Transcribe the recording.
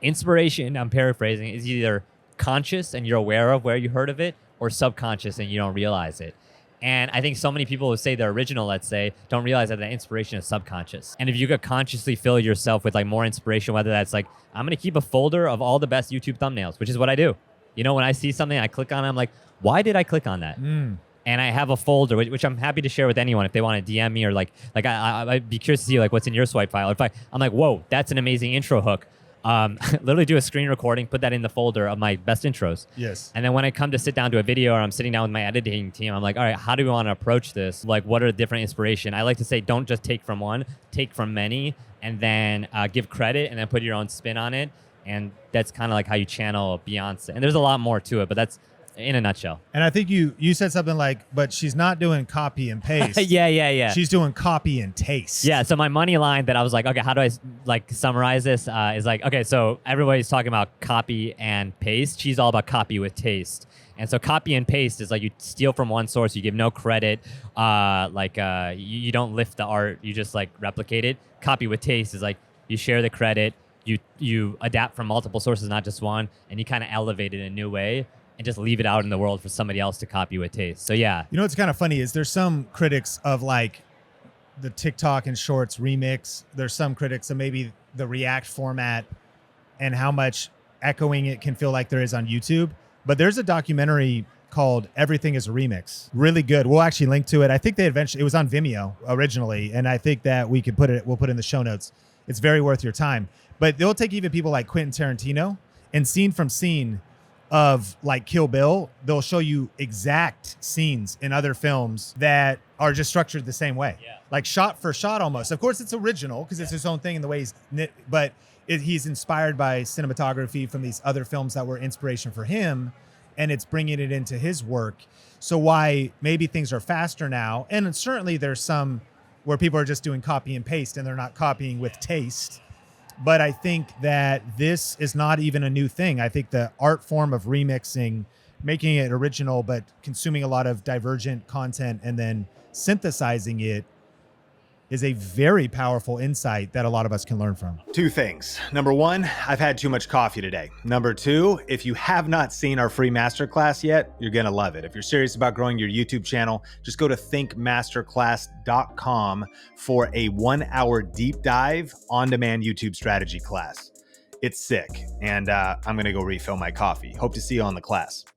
inspiration, I'm paraphrasing, is either conscious and you're aware of where you heard of it, or subconscious and you don't realize it. And I think so many people who say they're original, let's say, don't realize that the inspiration is subconscious. And if you could consciously fill yourself with like more inspiration, whether that's like, I'm going to keep a folder of all the best YouTube thumbnails, which is what I do. You know, when I see something, I click on it, I'm like, why did I click on that? And I have a folder, which I'm happy to share with anyone if they want to DM me, or I'd be curious to see like what's in your swipe file. If I'm like, whoa, that's an amazing intro hook. Literally do a screen recording, put that in the folder of my best intros. Yes. And then when I come to sit down to a video, or I'm sitting down with my editing team, I'm like, all right, how do we want to approach this? Like, what are the different inspiration? I like to say, don't just take from one, take from many, and then give credit, and then put your own spin on it. And that's kind of like how you channel Beyonce. And there's a lot more to it, but that's in a nutshell. And I think you said something like, but she's not doing copy and paste. Yeah. She's doing copy and taste. Yeah. So my money line that I was like, okay, how do I like summarize this? Is like, okay, so everybody's talking about copy and paste. She's all about copy with taste. And so copy and paste is like you steal from one source, you give no credit, you don't lift the art, you just like replicate it. Copy with taste is like you share the credit, you adapt from multiple sources, not just one, and you kind of elevate it in a new way and just leave it out in the world for somebody else to copy with taste. So yeah. You know what's kind of funny is there's some critics of like the TikTok and Shorts remix. There's some critics of maybe the React format and how much echoing it can feel like there is on YouTube. But there's a documentary called Everything is a Remix. Really good. We'll actually link to it. I think it was on Vimeo originally, and I think that we'll put it in the show notes. It's very worth your time. But they'll take even people like Quentin Tarantino, and scene from scene of like Kill Bill, they'll show you exact scenes in other films that are just structured the same way. Yeah. Like shot for shot almost. Of course, it's original because it's his own thing in the way he's knit, but he's inspired by cinematography from these other films that were inspiration for him, and it's bringing it into his work. So why maybe things are faster now, and certainly there's some where people are just doing copy and paste and they're not copying with taste. But I think that this is not even a new thing. I think the art form of remixing, making it original, but consuming a lot of divergent content and then synthesizing it is a very powerful insight that a lot of us can learn from. Two things. Number one, I've had too much coffee today. Number two, if you have not seen our free masterclass yet, you're gonna love it. If you're serious about growing your YouTube channel, just go to thinkmasterclass.com for a 1-hour deep dive on-demand YouTube strategy class. It's sick, and I'm gonna go refill my coffee. Hope to see you on the class.